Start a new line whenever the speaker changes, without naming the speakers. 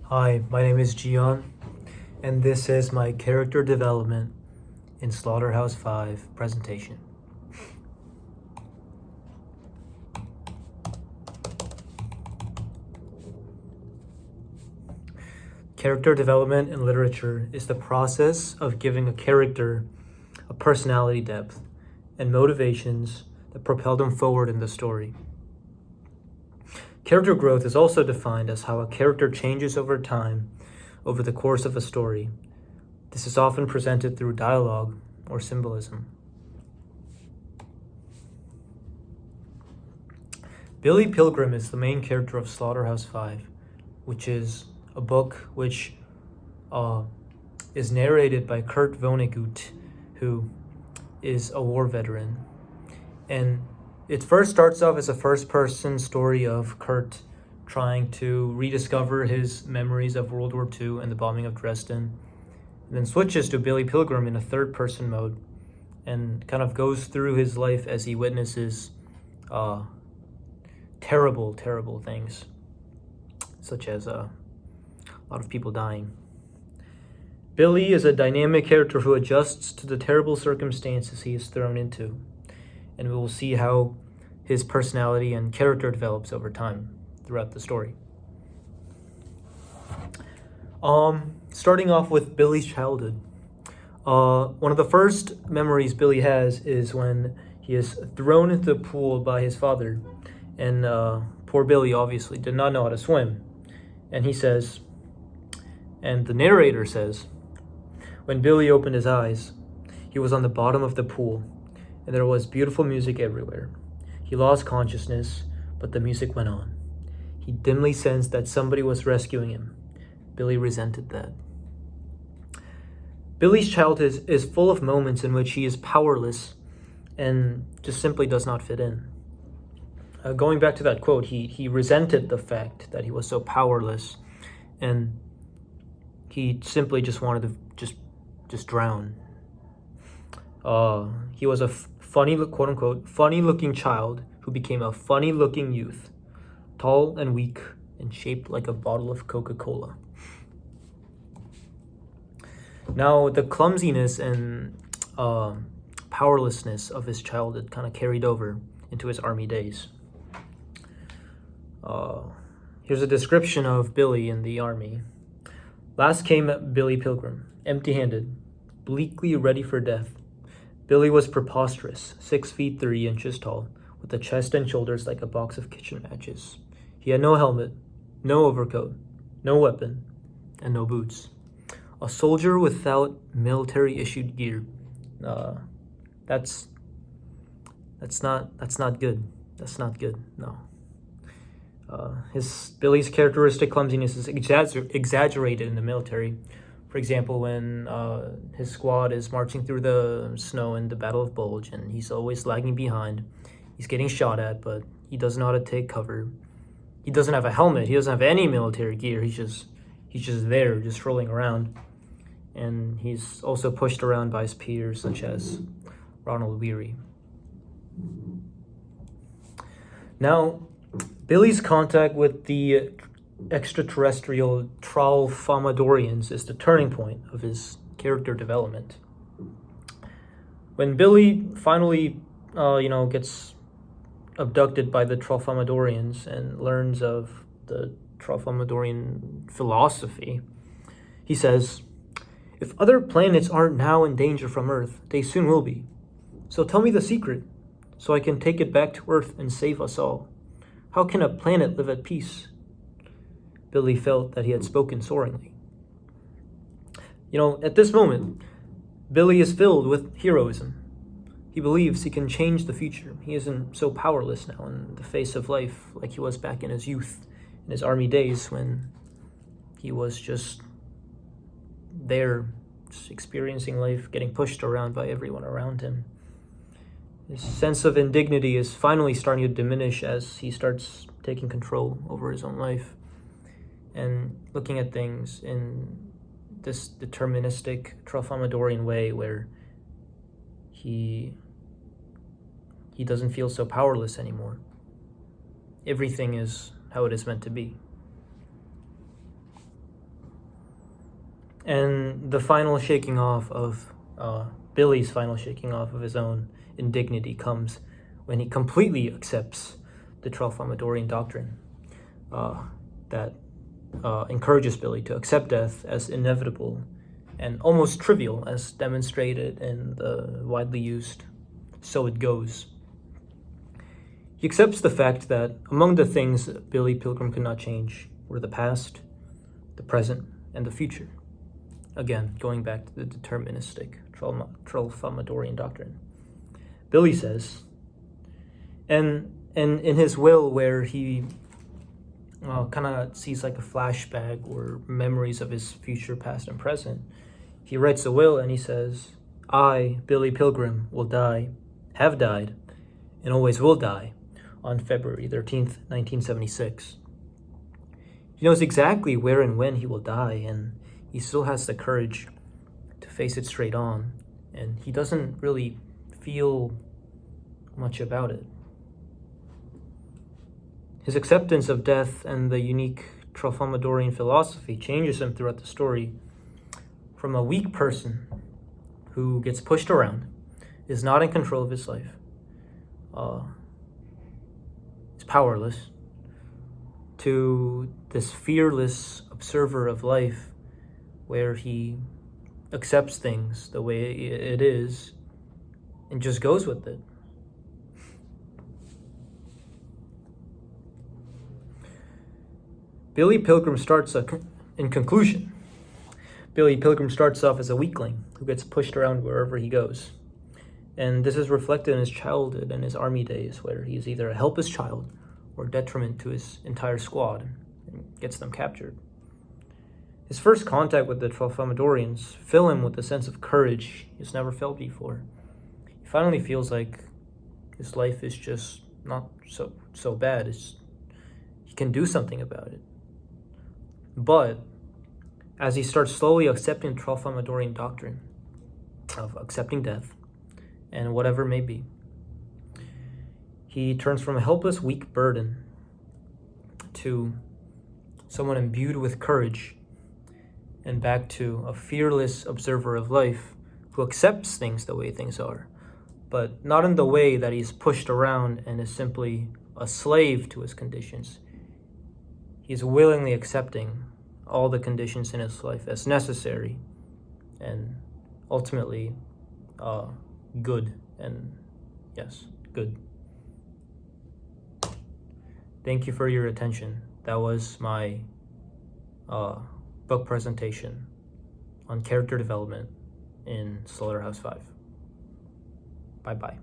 Hi, my name is Gian, and this is my character development in Slaughterhouse 5 presentation. Character development in literature is the process of giving a character a personality depth and motivations that propel them forward in the story. Character growth is also defined as how a character changes over time over the course of a story. This is often presented through dialogue or symbolism. Billy Pilgrim is the main character of Slaughterhouse 5, which is a book which is narrated by Kurt Vonnegut, who is a war veteran. And it first starts off as a first-person story of Kurt trying to rediscover his memories of World War II and the bombing of Dresden, and then switches to Billy Pilgrim in a third-person mode and kind of goes through his life as he witnesses terrible, terrible things, such as a lot of people dying. Billy is a dynamic character who adjusts to the terrible circumstances he is thrown into, and we will see how his personality and character develops over time throughout the story. Starting off with Billy's childhood. One of the first memories Billy has is when he is thrown into the pool by his father, and poor Billy obviously did not know how to swim. And he says, and the narrator says, when Billy opened his eyes, he was on the bottom of the pool, and there was beautiful music everywhere. He lost consciousness, but the music went on. He dimly sensed that somebody was rescuing him. Billy resented that. Billy's childhood is full of moments in which he is powerless and just simply does not fit in. Going back to that quote, he resented the fact that he was so powerless, and he simply just wanted to just drown. He was a funny, quote-unquote, funny-looking child who became a funny-looking youth, tall and weak and shaped like a bottle of Coca-Cola. Now, the clumsiness and powerlessness of his childhood kind of carried over into his army days. Here's a description of Billy in the army. Last came Billy Pilgrim, empty-handed, bleakly ready for death. Billy was preposterous, 6 feet 3 inches tall, with a chest and shoulders like a box of kitchen matches. He had no helmet, no overcoat, no weapon, and no boots. A soldier without military-issued gear. That's not good. That's not good. No. Billy's characteristic clumsiness is exaggerated in the military. For example, when his squad is marching through the snow in the Battle of Bulge, and he's always lagging behind. He's getting shot at, but he doesn't know how to take cover. He doesn't have a helmet. He doesn't have any military gear. He's just there, just strolling around. And he's also pushed around by his peers, such as Ronald Weary. Now, Billy's contact with the extraterrestrial Tralfamadorians is the turning point of his character development. When Billy finally, gets abducted by the Tralfamadorians and learns of the Tralfamadorian philosophy, he says, "If other planets aren't now in danger from Earth, they soon will be. So tell me the secret, so I can take it back to Earth and save us all. How can a planet live at peace?" Billy felt that he had spoken soaringly. At this moment, Billy is filled with heroism. He believes he can change the future. He isn't so powerless now in the face of life like he was back in his youth, in his army days, when he was just there, just experiencing life, getting pushed around by everyone around him. His sense of indignity is finally starting to diminish as he starts taking control over his own life and looking at things in this deterministic Tralfamadorian way where he doesn't feel so powerless anymore. Everything is how it is meant to be. And the final shaking off of Billy's final shaking off of his own indignity comes when he completely accepts the Tralfamadorian doctrine that encourages Billy to accept death as inevitable and almost trivial, as demonstrated in the widely used "so it goes." He accepts the fact that among the things Billy Pilgrim could not change were the past, the present, and the future. Again, going back to the deterministic Tralfamadorian doctrine. Billy says, and in his will, where he kind of sees like a flashback or memories of his future, past, and present, he writes a will and he says, "I, Billy Pilgrim, will die, have died, and always will die on February 13th, 1976. He knows exactly where and when he will die, and he still has the courage to face it straight on, and he doesn't really feel much about it. His acceptance of death and the unique Tralfamadorian philosophy changes him throughout the story from a weak person who gets pushed around, is not in control of his life, is powerless, to this fearless observer of life where he accepts things the way it is and just goes with it. Billy Pilgrim in conclusion, Billy Pilgrim starts off as a weakling who gets pushed around wherever he goes. And this is reflected in his childhood and his army days, where he is either a helpless child or detriment to his entire squad and gets them captured. His first contact with the Tralfamadorians fill him with a sense of courage he's never felt before. He finally feels like his life is just not so bad. He can do something about it. But as he starts slowly accepting the Tralfamadorian doctrine of accepting death and whatever may be, he turns from a helpless, weak burden to someone imbued with courage, and back to a fearless observer of life who accepts things the way things are, but not in the way that he's pushed around and is simply a slave to his conditions. He's willingly accepting all the conditions in his life as necessary and ultimately good, and yes, good. Thank you for your attention. That was my book presentation on character development in Slaughterhouse 5. Bye-bye.